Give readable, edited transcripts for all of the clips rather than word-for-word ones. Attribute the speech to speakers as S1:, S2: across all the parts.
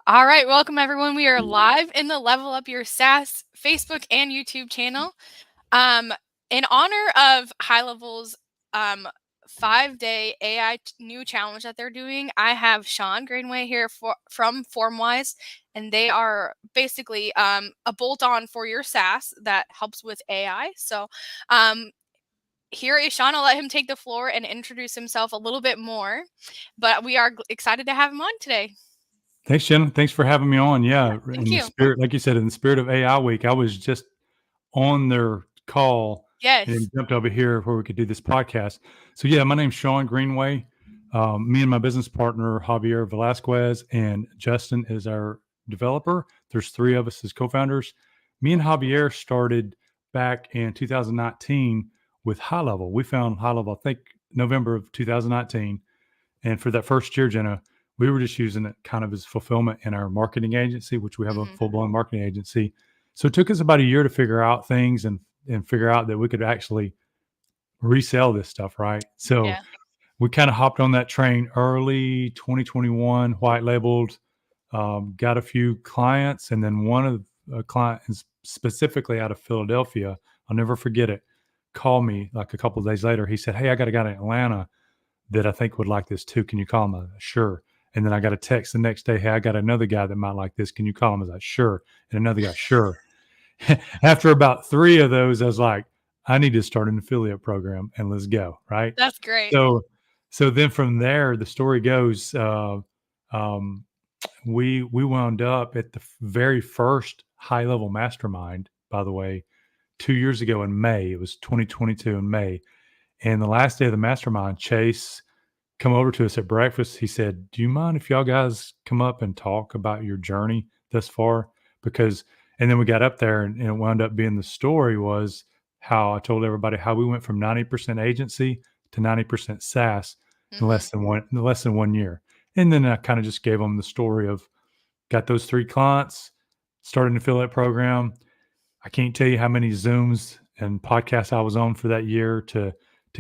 S1: All right, welcome everyone. We are live in the Level Up Your SaaS Facebook and YouTube channel. Um, in honor of HighLevel's 5-day AI new challenge that they're doing, I have Sean Greenway here from Formwise, and they are basically a bolt-on for your SaaS that helps with AI. So here is Sean. I'll let him take the floor and introduce himself a little bit more, but we are excited to have him on today.
S2: Thanks, Jen. Thanks for having me on. Yeah,
S1: Thank
S2: in the
S1: you.
S2: spirit, like you said, in the spirit of AI Week, I was just on their call and
S1: Yes.
S2: then jumped over here where we could do this podcast. So yeah, my name's Sean Greenway. Me and my business partner Javier Velasquez and Justin is our developer. There's three of us as co-founders. Me and Javier started back in 2019 with HighLevel. We found HighLevel, I think, November of 2019, and for that first year, Jenna, we were just using it kind of as fulfillment in our marketing agency, which we have a full-blown marketing agency. So it took us about a year to figure out things and figure out that we could actually resell this stuff, right? So
S1: Yeah.
S2: we kind of hopped on that train early 2021, white labeled, got a few clients, and then one of the clients specifically out of Philadelphia, I'll never forget it, called me like a couple of days later. He said, "Hey, I got a guy in Atlanta that I think would like this too. Can you call him?" I was like, "Sure." And then I got a text the next day, "Hey, I got another guy that might like this. Can you call him?" I was like, "Sure." And another guy, "Sure." After about three of those, I was like, I need to start an affiliate program and let's go. Right.
S1: That's great.
S2: So, so then from there, the story goes, um, we wound up at the very first HighLevel mastermind, by the way, 2 years ago in May. It was 2022 in May. And the last day of the mastermind, Chase come over to us at breakfast. He said, "Do you mind if y'all guys come up and talk about your journey thus far?" Because, and then we got up there and it wound up being the story was how I told everybody how we went from 90% agency to 90% SaaS in less than 1 year. And then I kind of just gave them the story of got those three clients, started an affiliate program. I can't tell you how many Zooms and podcasts I was on for that year to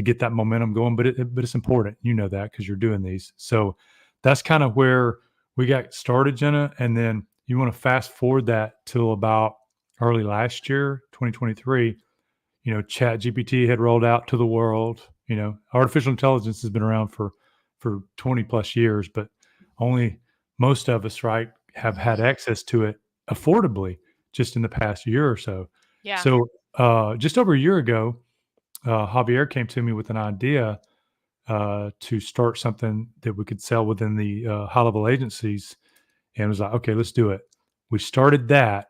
S2: get that momentum going, but it's important. You know that because you're doing these. So that's kind of where we got started, Jenna. And then you want to fast forward that till about early last year, 2023. ChatGPT had rolled out to the world. Artificial intelligence has been around for 20 plus years, but only most of us, right, have had access to it affordably just in the past year or so.
S1: Yeah.
S2: So just over a year ago, Javier came to me with an idea to start something that we could sell within the high-level agencies, and was like, okay, let's do it. We started that,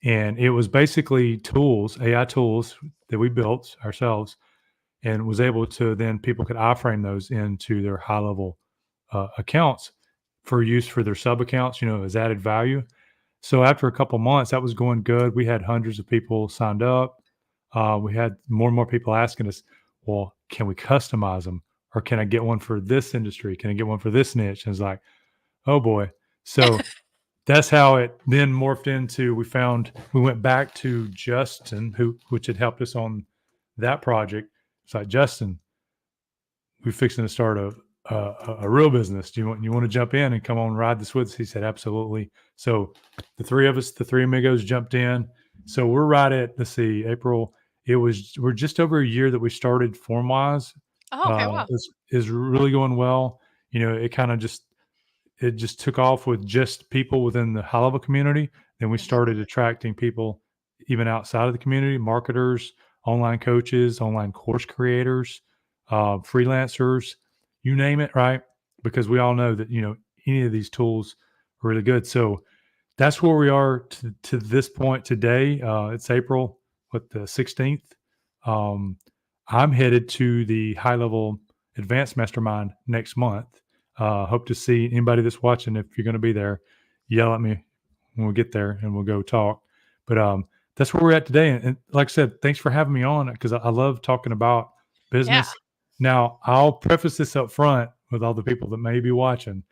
S2: and it was basically tools, AI tools that we built ourselves, and was able to then people could iframe those into their high-level accounts for use for their sub accounts, as added value. So after a couple months, that was going good. We had hundreds of people signed up. We had more and more people asking us, "Well, can we customize them, or can I get one for this industry? Can I get one for this niche?" And it's like, oh boy. So that's how it then morphed into. We went back to Justin, which had helped us on that project. It's like, "Justin, we're fixing to start a real business. Do you want to jump in and come on ride this with us?" He said, "Absolutely." So the three of us, the three amigos, jumped in. So we're right at, let's see, April. We're just over a year that we started Formwise.
S1: Oh, okay. Wow.
S2: Is really going well. It just took off with just people within the high level community. Then we started attracting people even outside of the community, marketers, online coaches, online course creators, freelancers, you name it, right? Because we all know that, any of these tools are really good. So that's where we are to this point today. It's April, the 16th. Um, I'm headed to the high level advanced mastermind next month. Hope to see anybody that's watching. If you're going to be there, yell at me when we get there and we'll go talk. But that's where we're at today. And like I said, thanks for having me on because I love talking about
S1: Yeah.
S2: business. Now, I'll preface this up front with all the people that may be watching.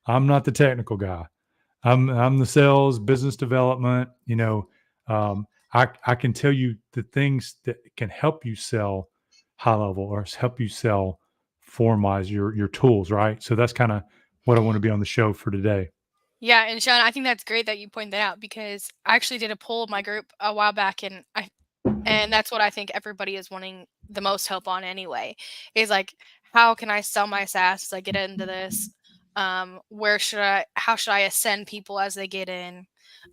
S2: I'm not the technical guy. I'm the sales, business development. I can tell you the things that can help you sell high level or help you sell Formwise your tools, right? So that's kind of what I want to be on the show for today.
S1: Yeah, and Sean, I think that's great that you point that out, because I actually did a poll of my group a while back, and that's what I think everybody is wanting the most help on anyway. Is like, how can I sell my SaaS as I get into this? How should I ascend people as they get in?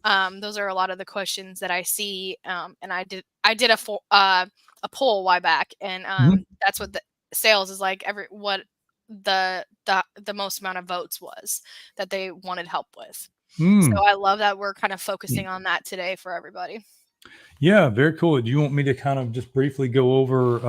S1: Those are a lot of the questions that I see. And I did a poll a while back, and
S2: Mhm.
S1: that's what the sales is like. What the most amount of votes was that they wanted help with. So
S2: Mm.
S1: I love that we're kind of focusing on that today for everybody.
S2: Yeah, very cool. Do you want me to kind of just briefly go over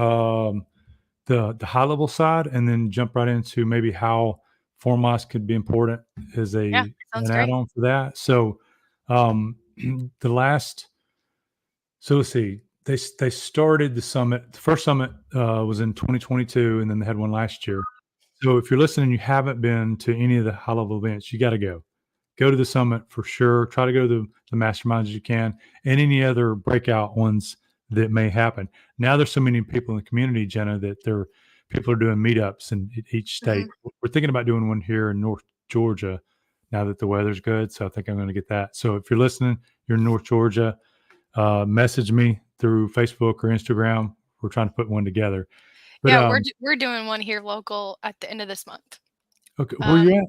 S2: the high level side and then jump right into maybe how FormWise could be important as
S1: Yeah,
S2: an
S1: sounds great.
S2: add-on for that? So um, the last so let's see. They started the summit. The first summit was in 2022, and then they had one last year. So if you're listening, and you haven't been to any of the high level events, you got to go. Go to the summit for sure. Try to go to the masterminds as you can, and any other breakout ones that may happen. Now there's so many people in the community, Jenna, that people are doing meetups in each state.
S1: Mhm.
S2: We're thinking about doing one here in North Georgia now that the weather's good. So I think I'm going to get that. So if you're listening, you're in North Georgia, message me through Facebook or Instagram. We're trying to put one together. But
S1: Yeah, we're doing one here local at the end of this month.
S2: okay, where
S1: Um,
S2: you at?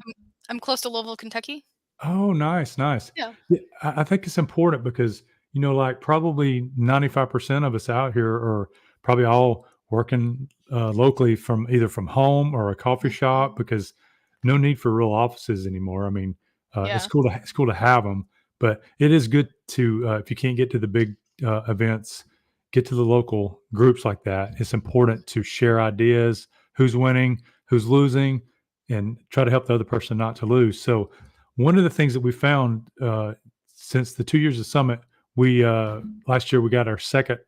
S1: I'm close to Louisville, Kentucky.
S2: Oh, nice, nice.
S1: Yeah.
S2: Yeah, I think it's important because, like probably 95% of us out here are probably all working locally from either from home or a coffee
S1: Mhm.
S2: shop because no need for real offices anymore. I mean,
S1: Yeah.
S2: it's cool to have them, but it is good to if you can't get to the big events, get to the local groups like that. It's important to share ideas, who's winning, who's losing, and try to help the other person not to lose. So one of the things that we found since the 2 years of summit, we last year we got our second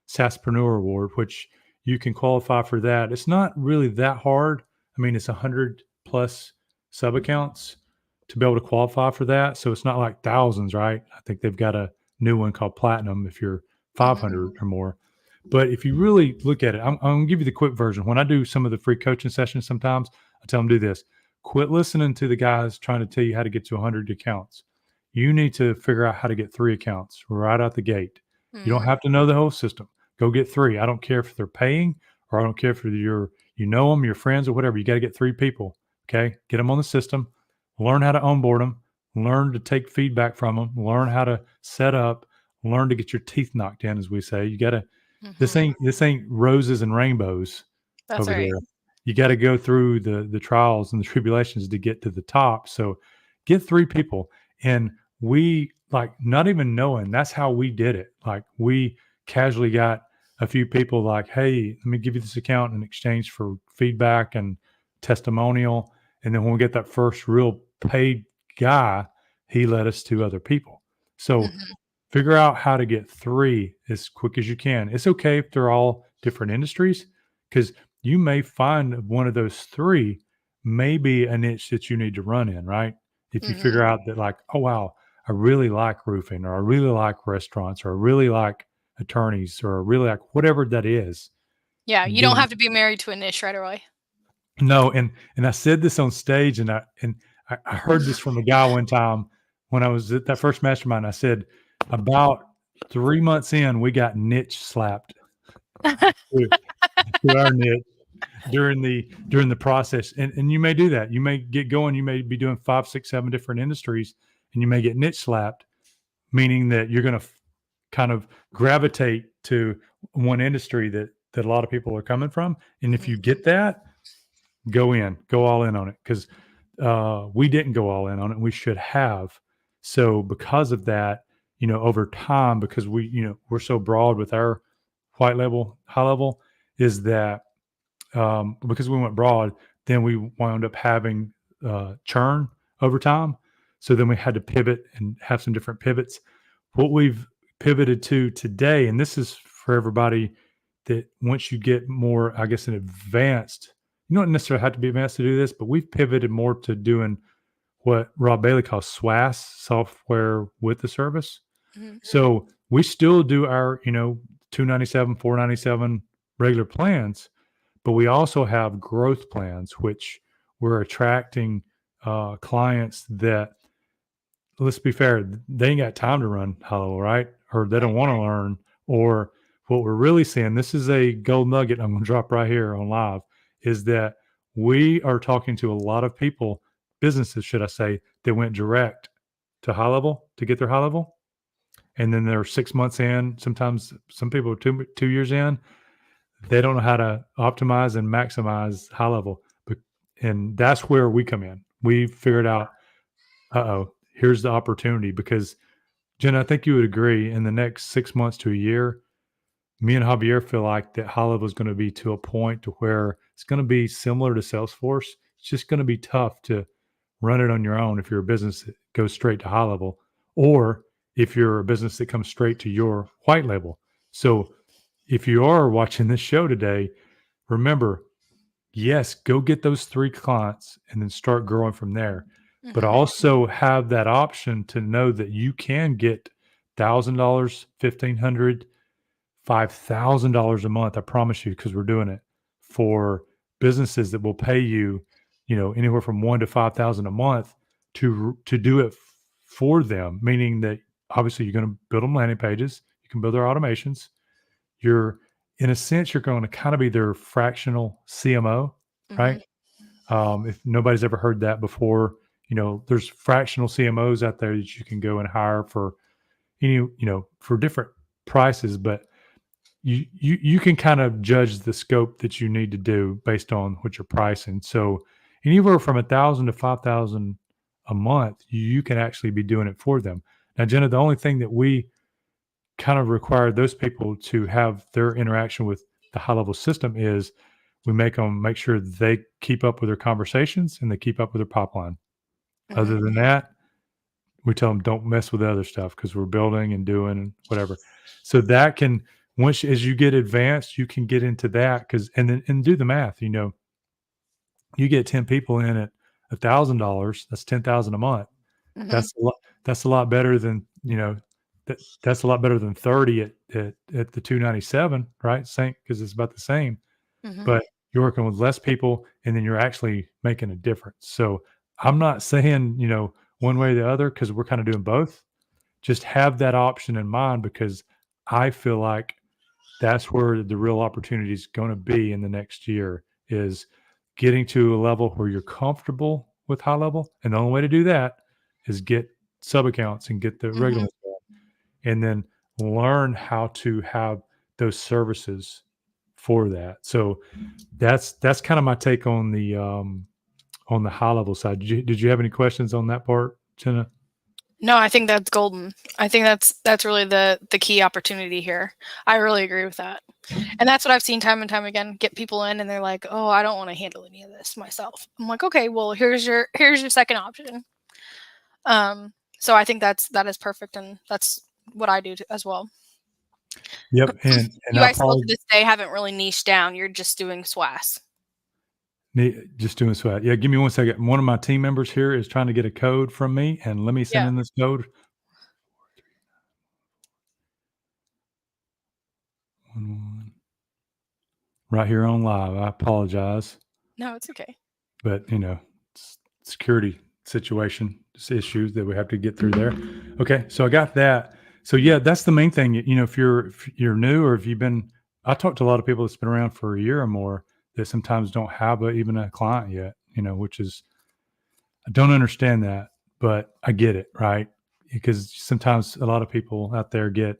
S2: SaaSpreneur award, which you can qualify for that. It's not really that hard. I mean, it's 100+ sub accounts to be able to qualify for that. So it's not like thousands, right? I think they've got a new one called Platinum if you're
S1: Mhm.
S2: 500 or more. But if you really look at it, I'm going to give you the quick version. When I do some of the free coaching sessions, sometimes I tell them do this: quit listening to the guys trying to tell you how to get to 100 accounts. You need to figure out how to get 3 accounts right out the gate. You don't
S1: Mhm.
S2: have to know the whole system. Go get 3. I don't care if they're paying or I don't care if you know them, your friends or whatever. You got to get 3 people. Okay. Get them on the system, learn how to onboard them, learn to take feedback from them, learn how to set up, learn to get your teeth knocked in, as we say. You got to,
S1: Mhm.
S2: this ain't roses and rainbows
S1: That's
S2: over
S1: right.
S2: there. You got to go through the trials and the tribulations to get to the top. So get 3 people. And we, like, not even knowing, that's how we did it. Like, we casually got a few people like, hey, let me give you this account in exchange for feedback and testimonial. And then when we get that first real paid guy, he led us to other people. So
S1: Mhm.
S2: figure out how to get 3 as quick as you can. It's okay if they're all different industries, because you may find one of those 3 may be a niche that you need to run in, right? If you
S1: Mhm.
S2: figure out that, like, oh wow, I really like roofing, or I really like restaurants, or I really like attorneys, or I really like whatever that is,
S1: Yeah, you don't
S2: then
S1: have to be married to a niche right away.
S2: no. And I said this on stage, and I heard this from a guy one time when I was at that first mastermind. I said, about 3 months in, we got niche slapped to, to our niche during the process. And you may do that. You may get going. You may be doing 5, 6, 7 different industries, and you may get niche slapped, meaning that you're going to kind of gravitate to one industry that a lot of people are coming from. And if you
S1: Mhm.
S2: get that, go all in on it, because we didn't go all in on it. We should have. So because of that, over time, because we're so broad with our white level, high level, is that because we went broad, then we wound up having churn over time. So then we had to pivot and have some different pivots. What we've pivoted to today, and this is for everybody that once you get more, I guess, an advanced, you don't necessarily have to be advanced to do this, but we've pivoted more to doing what Rob Bailey calls SWAS, software with the service.
S1: Mhm.
S2: So we still do our, 297, 497 regular plans, but we also have growth plans, which we're attracting clients that let's be fair, they ain't got time to run HighLevel, right? Or they
S1: Right.
S2: don't want to learn. Or what we're really seeing, this is a gold nugget I'm going to drop right here on live, is that we are talking to a lot of people, businesses, should I say, that went direct to HighLevel to get their HighLevel. And then they're 6 months in, sometimes some people are 2 years in, they don't know how to optimize and maximize HighLevel. But and that's where we come in. We figured out, here's the opportunity because Jen, I think you would agree in the next 6 months to a year, me and Javier feel like that HighLevel is going to be to a point to where it's going to be similar to Salesforce. It's just going to be tough to run it on your own if you're a business that goes straight to HighLevel, or if you're a business that comes straight to your white label. So if you are watching this show today, remember, yes, go get those 3 clients and then start growing from there. But
S1: Mm-hmm.
S2: also have that option to know that you can get $1,000, $1,500, $5,000 a month. I promise you, because we're doing it for businesses that will pay you, anywhere from 1 to 5,000 a month to do it for them. Meaning that obviously you're going to build them landing pages, you can build their automations. You're in a sense you're going to kind of be their fractional CMO,
S1: Mm-hmm.
S2: right? If nobody's ever heard that before, there's fractional CMOs out there that you can go and hire for for different prices, but you can kind of judge the scope that you need to do based on what you're pricing. So anywhere from 1,000 to 5,000 a month, you can actually be doing it for them. Now, Jenna, the only thing that we kind of require those people to have their interaction with the HighLevel system is we make sure they keep up with their conversations and they keep up with their pipeline.
S1: Mm-hmm.
S2: Other than that, we tell them don't mess with the other stuff because we're building and doing and whatever. So that can once as you get advanced, you can get into that because and do the math. You get 10 people in at $1,000. That's 10,000 a month.
S1: Mm-hmm.
S2: That's a lot. That's a lot better than that's a lot better than 30 at the 297, right? Same because it's about the same.
S1: Mm-hmm.
S2: But you're working with less people and then you're actually making a difference. So I'm not saying, one way or the other because we're kind of doing both. Just have that option in mind because I feel like that's where the real opportunity is going to be in the next year is getting to a level where you're comfortable with HighLevel. And the only way to do that is get sub accounts and get the regular
S1: Mm-hmm.
S2: ones going, and then learn how to have those services for that. So that's kind of my take on the HighLevel side. Did you have any questions on that part, Jenna?
S1: No, I think that's golden. I think that's really the key opportunity here. I really agree with that. And that's what I've seen time and time again. Get people in and they're like, "Oh, I don't want to handle any of this myself." I'm like, "Okay, well, here's your second option." So I think that is perfect, and that's what I do as well.
S2: Yep, and
S1: You
S2: I
S1: guys still to
S2: probably
S1: this day haven't really niched down. You're just doing SWAS.
S2: need just doing sweat. Yeah, give me 1 second. One of my team members here is trying to get a code from me, and let me send
S1: Yeah.
S2: in this code. Right here on live. I apologize,
S1: No, it's okay.
S2: but security situation issues that we have to get through there. Okay, so I got that. So yeah, that's the main thing. If you're new or if you've been, I talked to a lot of people that's been around for a year or more that sometimes don't have even a client yet. Which is I don't understand that, but I get it, right? Because sometimes a lot of people out there get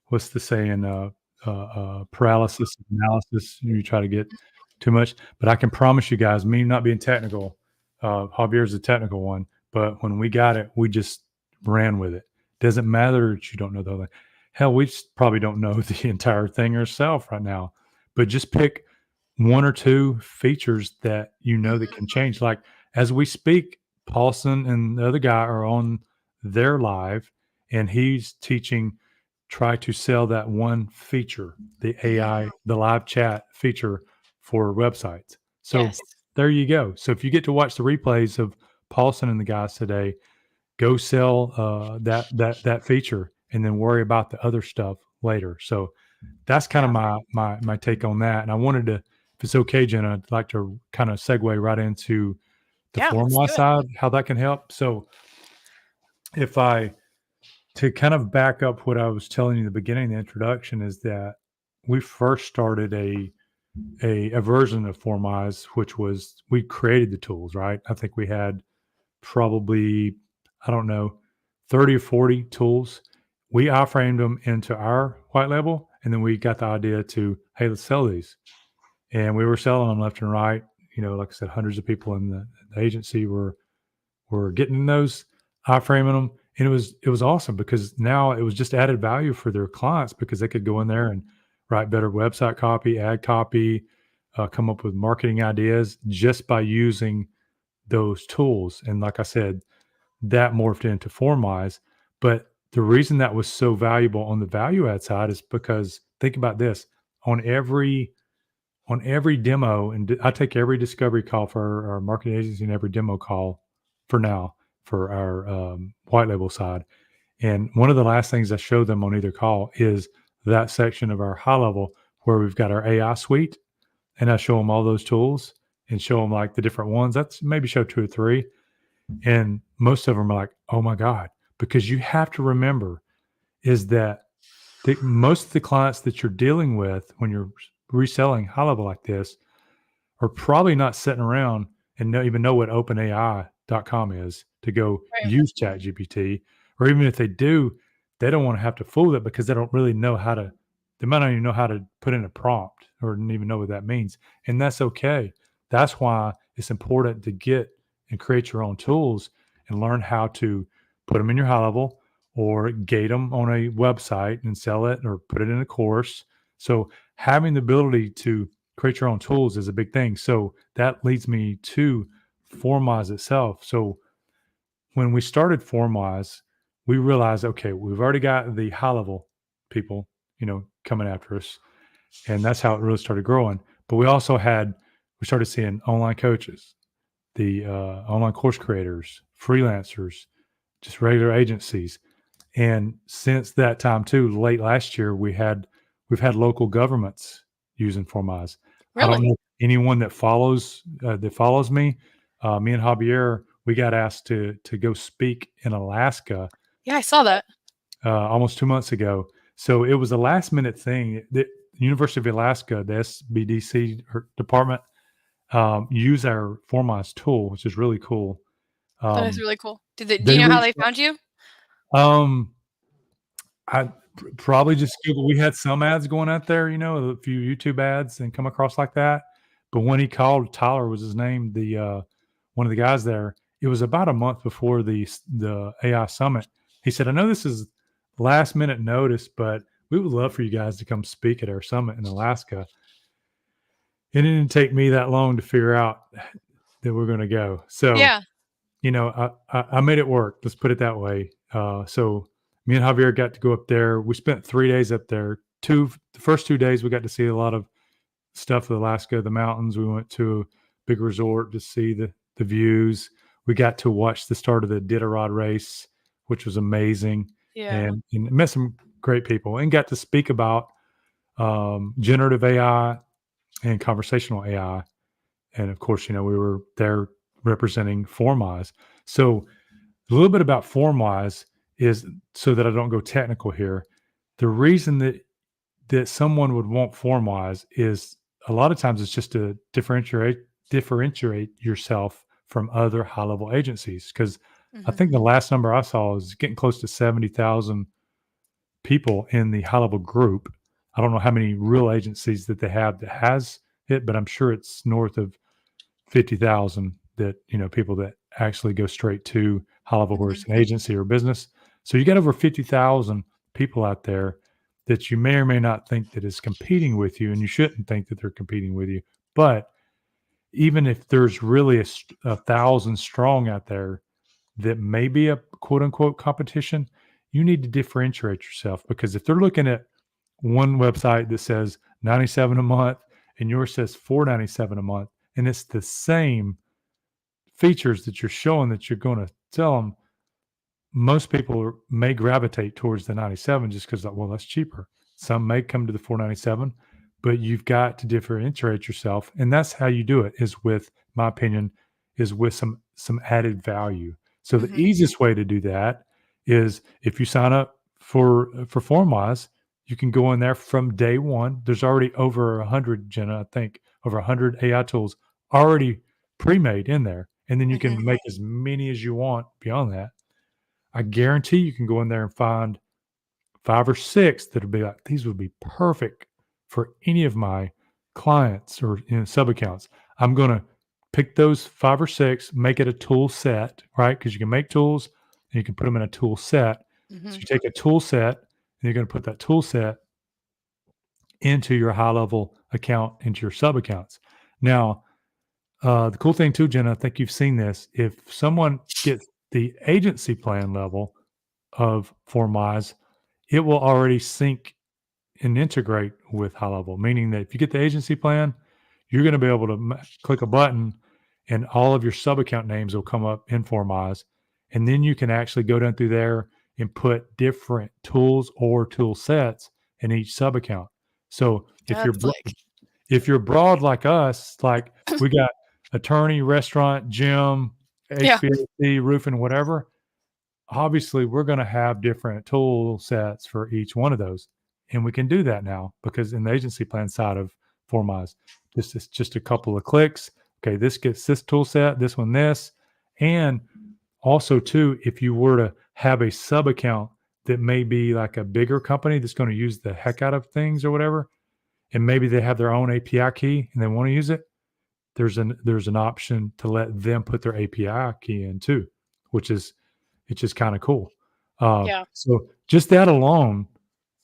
S2: what's the saying, paralysis analysis. You try to get too much, but I can promise you guys, me not being technical, Javier's a technical one, but when we got it, we just ran with it. Doesn't matter that you don't know the other. Hell, we probably don't know the entire thing ourselves right now, but just pick one or two features that that can change. Like as we speak, Paulson and the other guy are on their live, and he's teaching try to sell that one feature, the
S1: Mhm.
S2: AI, the live chat feature for websites. So
S1: Yes.
S2: there you go. So if you get to watch the replays of Paulson and the guys today, go sell that feature and then worry about the other stuff later. So that's kind of
S1: Yeah.
S2: my take on that. And I wanted to, if it's okay, Jenna, I'd like to kind of segue right into the
S1: Yeah, let's
S2: FormWise
S1: do it.
S2: side, how that can help. So if I to kind of back up what I was telling you in the beginning, the introduction is that we first started a version of FormWise, which was we created the tools, right? I think we had probably, I don't know, 30 or 40 tools. We iframed them into our white label, and then we got the idea to, hey, let's sell these. And we were selling them left and right. Like I said, hundreds of people in the agency were getting those, iframing them. And it was awesome because now it was just added value for their clients because they could go in there and write better website copy, ad copy, come up with marketing ideas just by using those tools. And like I said, that morphed into FormWise. But the reason that was so valuable on the value add side is because think about this: on every demo, and I take every discovery call for our marketing agency and every demo call for now for our white label side. And one of the last things I show them on either call is that section of our high level where we've got our AI suite, and I show them all those tools and show them like the different ones. That's maybe show 2 or 3, and most of them are like, oh my God, because you have to remember is that most of the clients that you're dealing with when you're reselling high level like this are probably not sitting around and even know what openai.com is to go
S1: Right.
S2: use ChatGPT. Or even if they do, they don't want to have to fool it because they don't really know how to, they might not even know how to put in a prompt or didn't even know what that means. And that's okay. That's why it's important to get and create your own tools and learn how to put them in your high level or gate them on a website and sell it or put it in a course. So having the ability to create your own tools is a big thing. So that leads me to Formwise itself. So when we started Formwise, we realized, okay, we've already got the high level people, coming after us. And that's how it really started growing. But we started seeing online coaches, the online course creators, freelancers, just regular agencies. And since that time too, late last year, we've had local governments using Formwise. I don't
S1: Really?
S2: know anyone that follows me. Me and Javier, we got asked to go speak in Alaska
S1: Yeah, I saw that.
S2: almost 2 months ago. So it was a last minute thing. The University of Alaska, the SBDC department, use our Formwise tool, which is really cool.
S1: That is
S2: Um,
S1: really cool. Do
S2: they
S1: you know how
S2: reached
S1: they found you?
S2: um, I probably just Google. We had some ads going out there, a few YouTube ads and come across like that. But when he called, Tyler was his name, the one of the guys there. It was about a month before the AI summit. He said, "I know this is last minute notice, but we would love for you guys to come speak at our summit in Alaska." And it didn't take me that long to figure out that we're going to go. So
S1: Yeah.
S2: I made it work. Let's put it that way. So me and Javier got to go up there. We spent 3 days up there. The first 2 days, we got to see a lot of stuff in Alaska, the mountains. We went to a big resort to see the views. We got to watch the start of the Iditarod race, which was amazing,
S1: Yeah.
S2: and met some great people and got to speak about generative AI and conversational AI. And of course, we were there representing Formwise. So a little bit about Formwise is so that I don't go technical here. The reason that someone would want Formwise is a lot of times it's just to differentiate yourself from other high level agencies. Because I
S1: Mhm.
S2: think the last number I saw is getting close to 70,000 people in the high level group. I don't know how many real agencies that they have that has it, but I'm sure it's north of 50,000 that, people that actually go straight to high level where
S1: Mhm.
S2: it's an agency or business. So you got over 50,000 people out there that you may or may not think that is competing with you, and you shouldn't think that they're competing with you. But even if there's really a thousand strong out there that may be a quote unquote competition, you need to differentiate yourself because if they're looking at one website that says 97 a month and yours says 497 a month, and it's the same features that you're showing that you're going to tell them, most people may gravitate towards the 97 just because, well, that's cheaper. Some may come to the 497, but you've got to differentiate yourself, and that's how you do it. Is with my opinion, is with some added value. So the
S1: Mhm.
S2: easiest way to do that is if you sign up for Formwise, you can go in there from day one. There's already over 100, Jenna, I think, over 100 AI tools already pre-made in there. And then you
S1: Mhm.
S2: can make as many as you want beyond that. I guarantee you can go in there and find 5 or 6 that'll be like, these would be perfect for any of my clients or sub accounts. I'm gonna pick those 5 or 6, make it a tool set, right? Because you can make tools and you can put them in a tool set. So
S1: Mhm.
S2: you take a tool set and you're gonna put that tool set into your high level account, into your sub accounts. Now, the cool thing too, Jenna, I think you've seen this. If someone gets the agency plan level of FormWise, it will already sync and integrate with high level, meaning that if you get the agency plan, you're going to be able to click a button and all of your sub account names will come up in Formwise. And then you can actually go down through there and put different tools or tool sets in each sub account. So
S1: That's like
S2: if you're broad like us, like we got attorney, restaurant, gym,
S1: yeah.
S2: HVAC, roofing, whatever, obviously we're going to have different tool sets for each one of those. And we can do that now because in the agency plan side of Formeyes, it's just a couple of clicks. Okay, this gets this tool set, this one, this. And also, too, if you were to have a sub account that may be like a bigger company that's going to use the heck out of things or whatever, and maybe they have their own API key and they want to use it, there's an option to let them put their API key in too, which is it's just kind of cool.
S1: Yeah.
S2: So just that alone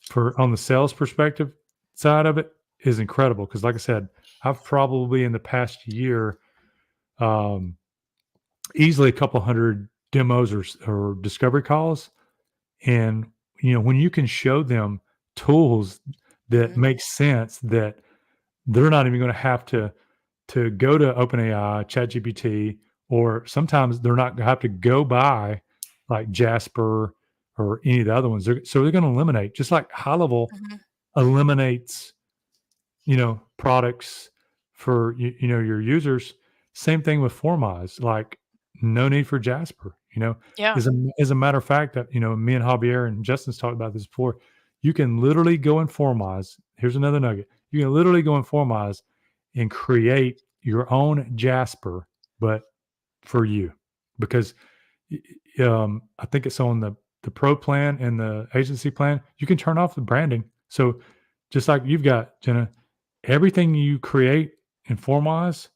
S2: for on the sales perspective side of it is incredible because, like I said, I've probably in the past year um, easily a couple hundred demos or discovery calls, and when you can show them tools that
S1: Mhm.
S2: make sense that they're not even going to have to go to OpenAI, ChatGPT, or sometimes they're not going to have to go buy like Jasper or any of the other ones. So they're going to eliminate, just like High Level
S1: Mhm.
S2: eliminates, products for your users. Same thing with Formeyes. Like, no need for Jasper.
S1: Yeah.
S2: As a matter of fact, that me and Javier and Justin's talked about this before. You can literally go in Formeyes. Here's another nugget. You can literally go in Formeyes and create your own Jasper, but for you, because I think it's on the pro plan and the agency plan. You can turn off the branding. So just like you've got, Jenna, everything you create in Formwise,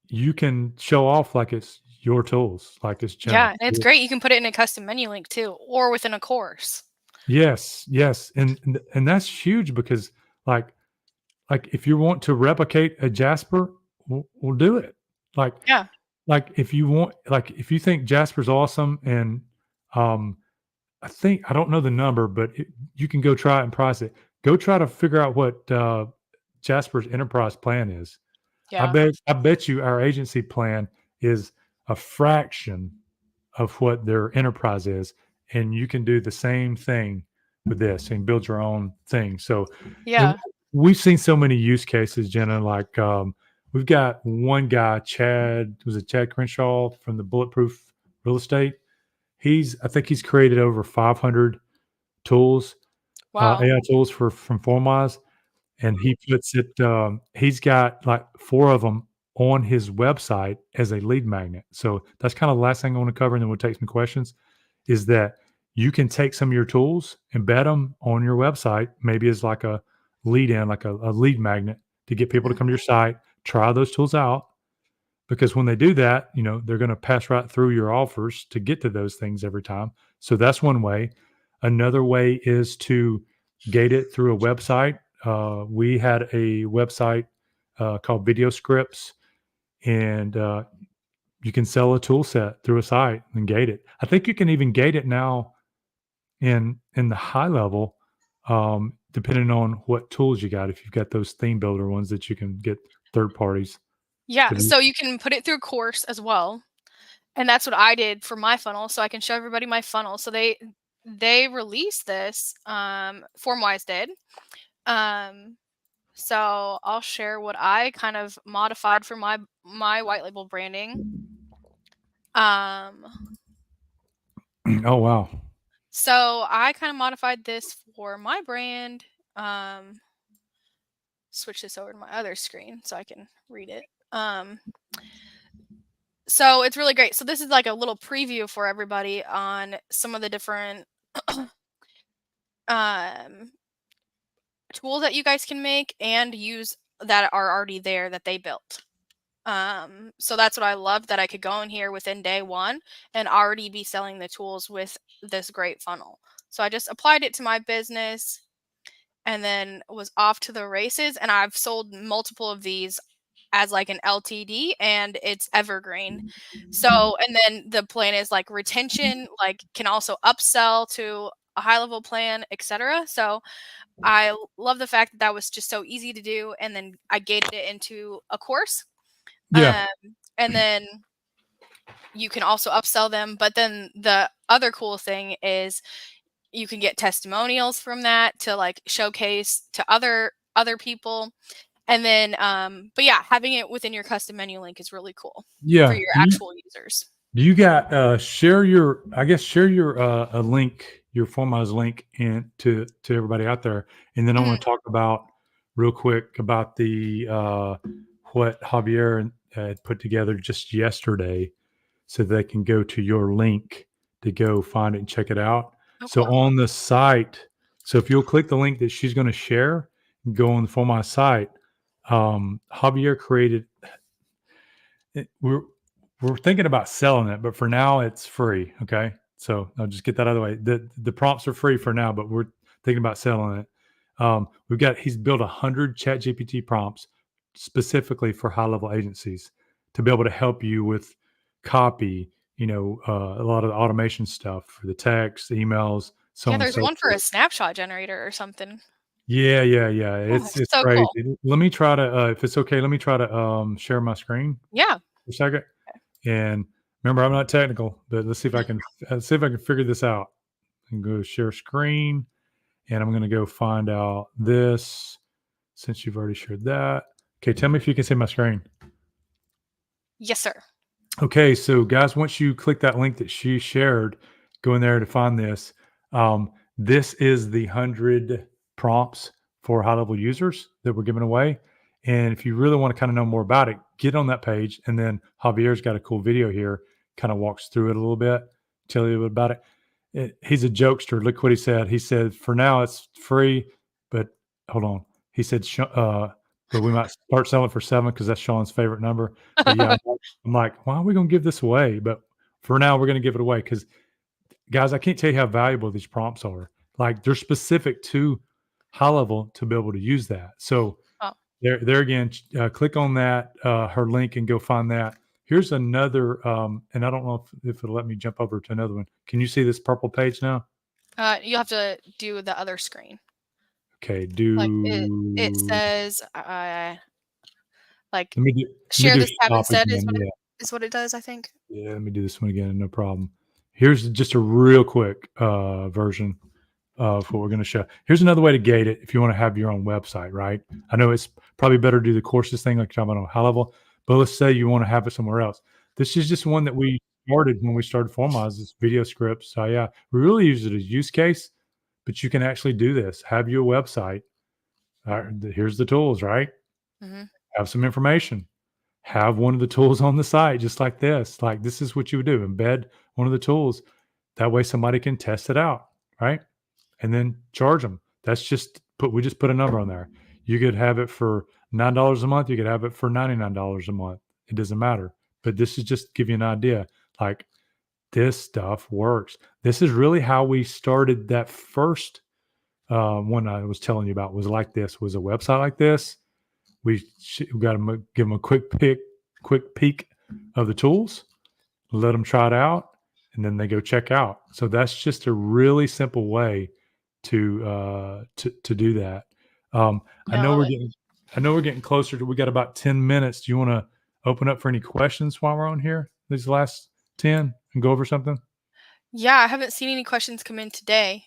S2: you can show off like it's your tools, like it's
S1: Yeah,
S2: Jenna.
S1: and it's great you can put it in a custom menu link too, or within a course.
S2: Yes, yes, and that's huge because like if you want to replicate a Jasper, we'll do it. Like
S1: Yeah.
S2: if you want, like if you think Jasper's awesome, and um, I don't know the number, but you can go try it and price it. Go try to figure out what Jasper's enterprise plan is.
S1: Yeah.
S2: I bet you our agency plan is a fraction of what their enterprise is, and you can do the same thing with this and build your own thing. So, and
S1: Yeah.
S2: we've seen so many use cases, Jenna. Like we've got one guy, Chad, was it Chad Crenshaw from the Bulletproof Real Estate? I think he's created over 500 tools,
S1: Wow.
S2: AI tools from Formwise, and he puts it. He's got like 4 of them on his website as a lead magnet. So that's kind of the last thing I want to cover, and then we'll take some questions. Is that you can take some of your tools, embed them on your website, maybe as like a lead in, like a lead magnet to get people to
S1: Mhm.
S2: come to your site, try those tools out, because when they do that, they're going to pass right through your offers to get to those things every time. So that's one way. Another way is to gate it through a website. We had a website called Video Scripts, and you can sell a tool set through a site and gate it. I think you can even gate it now in the high level, depending on what tools you got. If you've got those theme builder ones that you can get third parties
S1: Yeah,
S2: to do.
S1: so you can put it through course as well, and that's what I did for my funnel, so I can show everybody my funnel. So they released this, FormWise did. Um, so I'll share what I kind of modified for my white label branding. Um,
S2: Oh, wow.
S1: So I kind of modified this for my brand. Um, Switch this over to my other screen so I can read it. So it's really great. So this is like a little preview for everybody on some of the different um, tools that you guys can make and use that are already there that they built. So that's what I loved, that I could go in here within day one and already be selling the tools with this great funnel. So I just applied it to my business and then was off to the races. And I've sold multiple of these as like an LTD, and it's evergreen. So, and then the plan is like retention, like can also upsell to a high level plan, etc. So I love the fact that that was just so easy to do. And then I gated it into a course.
S2: Yeah.
S1: Um, and then you can also upsell them. But then the other cool thing is you can get testimonials from that to like showcase to other people. And then but yeah, having it within your custom menu link is really cool for
S2: Yeah.
S1: your actual users.
S2: Do you got share your share your a link, your Formwise link in to everybody out there. And then I
S1: Mhm.
S2: want to talk about real quick about the what Javier had put together just yesterday so they can go to your link to go find it and check it out.
S1: Oh,
S2: So
S1: cool.
S2: on the site, so if you'll click the link that she's going to share, go on the Formwise site. Javier created it, we're thinking about selling it, but for now it's free. Okay, so I'll just get that out of the way. The prompts are free for now, but we're thinking about selling it. He's built 100 Chat GPT prompts specifically for high level agencies to be able to help you with copy. A lot of the automation stuff for the text, emails, so
S1: Yeah,
S2: on and
S1: there's
S2: so
S1: one for a
S2: forth.
S1: snapshot generator or something.
S2: Yeah, yeah, yeah.
S1: Oh,
S2: It's
S1: that's
S2: it's
S1: so
S2: crazy.
S1: cool.
S2: Let me try to, if it's okay, let me try to share my screen
S1: Yeah.
S2: for a second. And remember, I'm not technical, but let's see if I can figure this out. And go share screen, and I'm going to go find out this since you've already shared that. Okay, tell me if you can see my screen.
S1: Yes, sir.
S2: Okay, so guys, once you click that link that she shared, go in there to find this. This is the 100 prompts for high level users that we're giving away. And if you really want to kind of know more about it, get on that page. And then Javier's got a cool video here, kind of walks through it a little bit, tell you a bit about it. He's a jokester. Look what he said. He said, for now it's free, but hold on. He said, but we might start selling for 7 because that's Sean's favorite number. But yeah, I'm like, why are we going to give this away? But for now, we're going to give it away because, guys, I can't tell you how valuable these prompts are. Like, they're specific to high level to be able to use that. So
S1: Oh,
S2: there again, click on that her link and go find that. Here's another, and I don't know if it'll let me jump over to another one. Can you see this purple page now?
S1: you have to do the other screen.
S2: Okay,
S1: Like it
S2: do
S1: says like
S2: let me
S1: share
S2: do
S1: this tab
S2: shop
S1: instead
S2: again. Yeah.
S1: is what it does, I think.
S2: Yeah, let me do this one again. No problem. Here's just a real quick version of what we're going to show. Here's another way to gate it if you want to have your own website, right? I know it's probably better to do the courses thing like you're talking about on a high level, but let's say you want to have it somewhere else. This is just one that we started when we started Formwise, this video script. So yeah, we really use it as use case, but you can actually do this. Have your website. Here's the tools, right?
S1: Mhm.
S2: Have some information, have one of the tools on the site just like this. Like this is what you would do. Embed one of the tools. That way somebody can test it out, right? And then charge them. That's just we just put a number on there. You could have it for $9 a month. You could have it for $99 a month. It doesn't matter. But this is just give you an idea. Like this stuff works. This is really how we started that first one I was telling you about was like this, was a website like this. We got to give them a quick peek of the tools, let them try it out, and then they go check out. So that's just a really simple way to do that. Um, I
S1: Yeah, I
S2: know
S1: love
S2: we're
S1: it.
S2: getting I know we're getting closer to. We got about 10 minutes. Do you want to open up for any questions while we're on here? These last 10 and go over something.
S1: Yeah, I haven't seen any questions come in today.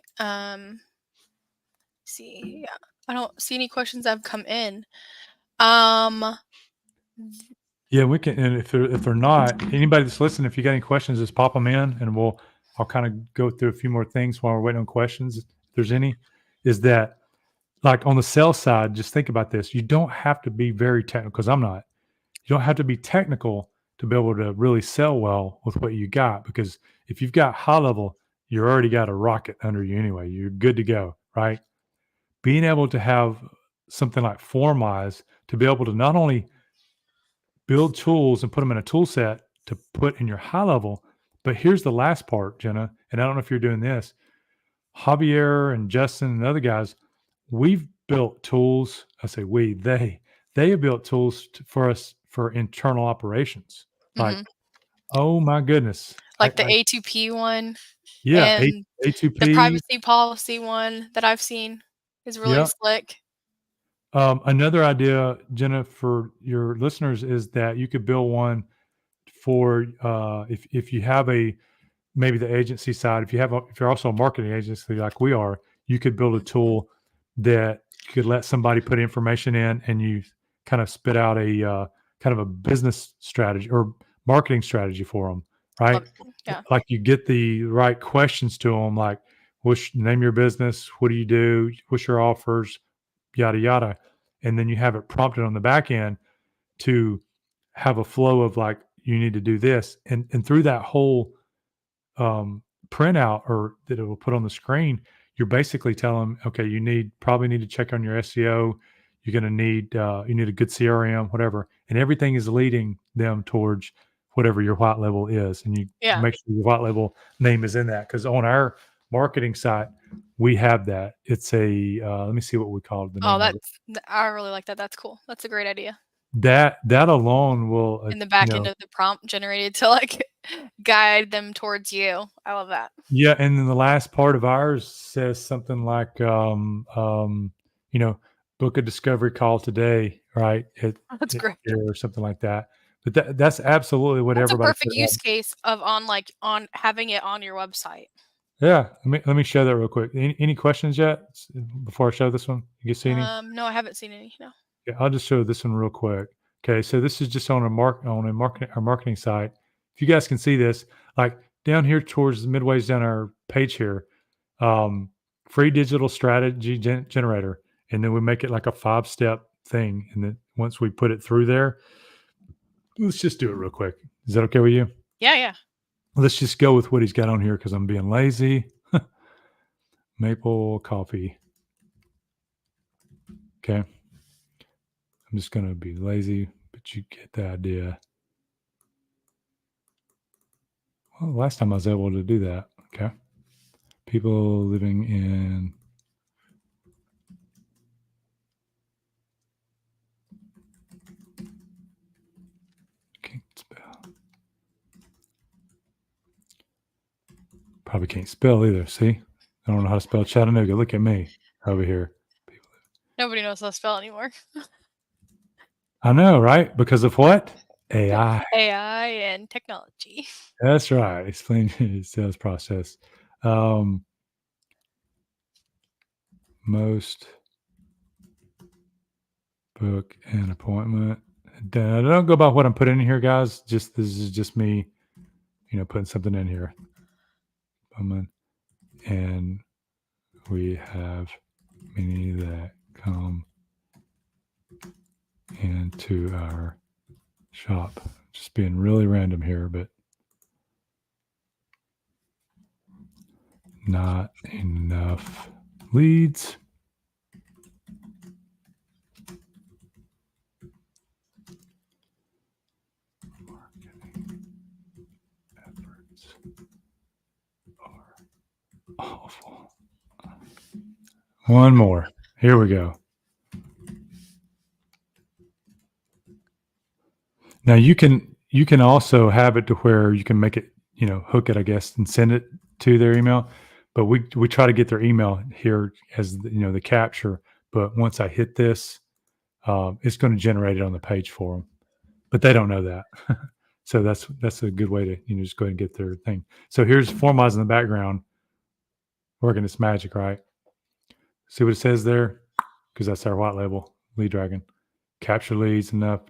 S1: See, yeah, I don't see any questions that have come in. Um,
S2: Yeah, we can. And if they're not, anybody that's listening, if you got any questions, just pop them in, and we'll I'll kind of go through a few more things while we're waiting on questions, if there's any, is that like on the sales side, just think about this. You don't have to be very technical, because I'm not. You don't have to be technical to be able to really sell well with what you got, because if you've got high level, you already got a rocket under you anyway. You're good to go, right? Being able to have something like FormWise to be able to not only build tools and put them in a tool set to put in your high level, but here's the last part, Jenna, and I don't know if you're doing this. Javier and Justin and other guys, we've built tools. I say we, they have built tools for us for internal operations. Like,
S1: Mhm.
S2: oh my goodness.
S1: Like the A2P one
S2: Yeah,
S1: and the
S2: A2P.
S1: privacy policy one that I've seen is really
S2: Yeah.
S1: slick.
S2: Another idea, Jenna, for your listeners is that you could build one for if you have a maybe the agency side. If you're also a marketing agency like we are, you could build a
S1: Mhm.
S2: tool that could let somebody put information in, and you kind of spit out a kind of a business strategy or marketing strategy for them, right?
S1: Love yeah.
S2: Like you get the right questions to them, like name your business, what do you do, what's your offers, yada yada, and then you have it prompted on the back end to have a flow of like you need to do this, and through that whole printout or that it will put on the screen, you're basically telling them, okay, probably need to check on your SEO. You're going to need you need a good CRM, whatever, and everything is leading them towards whatever your white label is, and you
S1: Yeah.
S2: make sure your white label name is in that, because on our marketing site we have that. It's a let me see what we call the
S1: Oh,
S2: name of it.
S1: I really like that. That's cool. That's a great idea.
S2: That alone will
S1: In the back end
S2: know.
S1: of the prompt generated to like guide them towards you. I love that.
S2: Yeah, and then the last part of ours says something like, you know, book a discovery call today, right?
S1: That's great.
S2: Or something like that. But that's absolutely what
S1: That's a
S2: everybody
S1: perfect
S2: should
S1: use
S2: have.
S1: case of on having it on your website.
S2: Yeah, let me show that real quick. Any questions yet before I show this one? You can see any?
S1: No, I haven't seen any. No.
S2: Yeah, I'll just show this one real quick. Okay, so this is just on our marketing site. If you guys can see this, like down here towards the midways down our page here, um, free digital strategy generator, and then we make it like a 5-step thing. And then once we put it through there, let's just do it real quick. Is that okay with you?
S1: Yeah, yeah.
S2: Let's just go with what he's got on here because I'm being lazy. Maple coffee. Okay. I'm just going to be lazy, but you get the idea. Well, last time I was able to do that. Okay. People living in. Can't spell. Probably can't spell either. See? I don't know how to spell Chattanooga. Look at me over here.
S1: Nobody knows how to spell anymore.
S2: I know, right? Because of what? AI.
S1: AI and technology.
S2: That's right. Explain your sales process. Um, most book an appointment. Don't go by what I'm putting in here, guys. Just this is just me, putting something in here. And we have many that come into our shop. Just being really random here, but not enough leads. Marketing efforts are awful. One more. Here we go. Now you can also have it to where you can make it, hook it, I guess, and send it to their email. But we try to get their email here as the capture. But once I hit this, it's going to generate it on the page for them. But they don't know that. So that's a good way to just go ahead and get their thing. So here's Formwise in the background working its magic, right? See what it says there? Because that's our white label, lead dragon. Capture leads enough,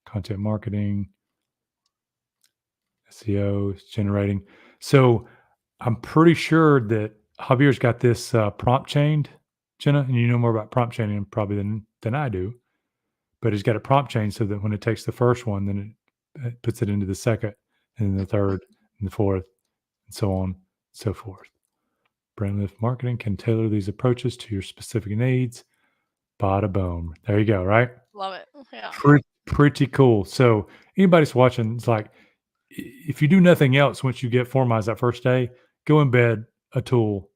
S2: content marketing, SEO is generating. So I'm pretty sure that Javier's got this prompt chained, Jenna, and you know more about prompt chaining probably than I do. But he's got a prompt chain so that when it takes the first one, then it puts it into the second, and then the third, and the fourth, and so on and so forth. Brand lift marketing can tailor these approaches to your specific needs. Bada boom. There you go, right?
S1: Love it. Yeah.
S2: Pretty cool. So anybody's watching, it's like if you do nothing else once you get Formwise that first day, go embed a tool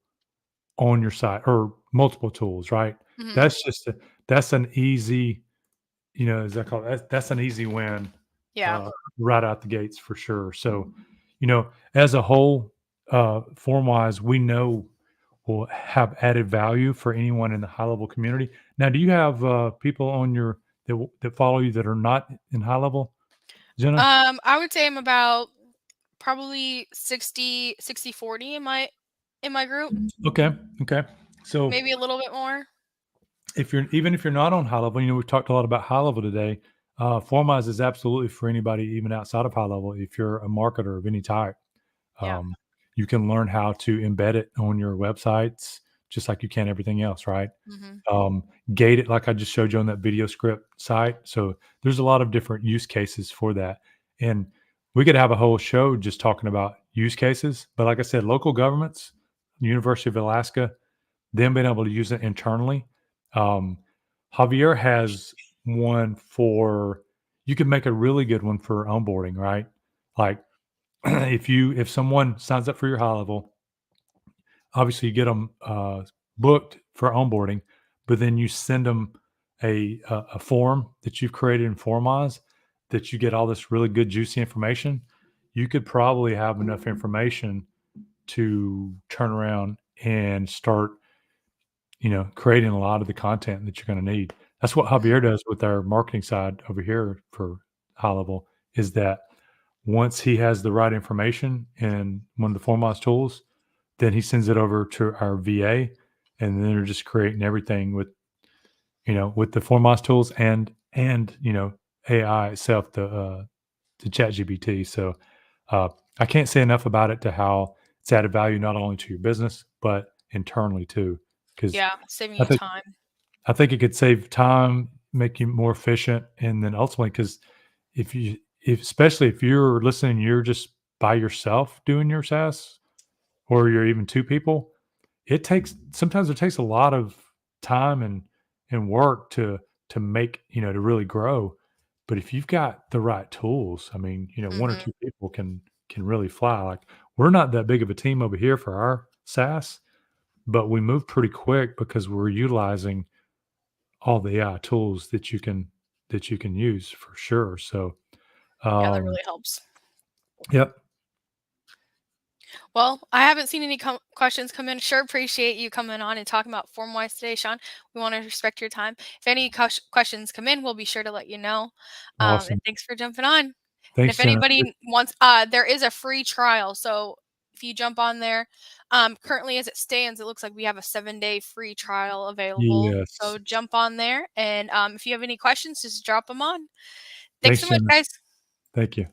S2: on your site or multiple tools, right?
S1: Hmm.
S2: That's just that's an easy, is that called that's an easy win
S1: Yeah.
S2: uh, right out the gates for sure. So, as a whole, Formwise, we know will have added value for anyone in the high level community. Now, do you have people on your that follow you that are not in high level, Jenna?
S1: I would say I'm about probably 60-40 in my group,
S2: Okay, okay. So
S1: maybe a little bit more.
S2: if you're not on high level, we've talked a lot about high level today. Formwise is absolutely for anybody, even outside of high level. If you're a marketer of any type,
S1: Yeah.
S2: um, you can learn how to embed it on your websites, just like you can everything else, right?
S1: Hmm.
S2: Gate it like I just showed you on that video script site. So there's a lot of different use cases for that. And we could have a whole show just talking about use cases. But like I said, local governments, University of Alaska, them being able to use it internally. Um, Javier has one for, you could make a really good one for onboarding, right? Like if someone signs up for your high level, obviously you get them booked for onboarding, but then you send them a form that you've created in Formwise that you get all this really good juicy information. You could probably have enough information to turn around and start, creating a lot of the content that you're going to need. That's what
S1: Hmm.
S2: Javier does with our marketing side over here for high level, is that once he has the right information in one of the Formwise tools, then he sends it over to our VA, and then they're just creating everything with the Formwise tools and AI itself, the ChatGPT. So uh, I can't say enough about it to how it's added value not only to your business but internally too. Because
S1: Yeah. Saving
S2: I
S1: you
S2: think
S1: time.
S2: I think it could save time, make you more efficient, and then ultimately, because if especially if you're listening, you're just by yourself doing your SaaS, or you're even two people, sometimes it takes a lot of time and work to make, to really grow. But if you've got the right tools, I mean, one or
S1: Hmm.
S2: two people can really fly. Like, we're not that big of a team over here for our SaaS, but we move pretty quick because we're utilizing all the AI tools that you can use for sure. So,
S1: Yeah, that
S2: um,
S1: really helps.
S2: yep,
S1: Well, I haven't seen any questions come in. Sure, appreciate you coming on and talking about FormWise today, Sean. We want to respect your time. If any questions come in, we'll be sure to let you know. And
S2: awesome.
S1: thanks for jumping on. And
S2: Thanks,
S1: if
S2: Jenna.
S1: anybody wants, there is a free trial. So if you jump on there, currently as it stands, it looks like we have a 7-day free trial available.
S2: Yes.
S1: So jump on there. And if you have any questions, just drop them on. Thanks
S2: Thanks,
S1: so much,
S2: Jenna.
S1: guys.
S2: Thank you.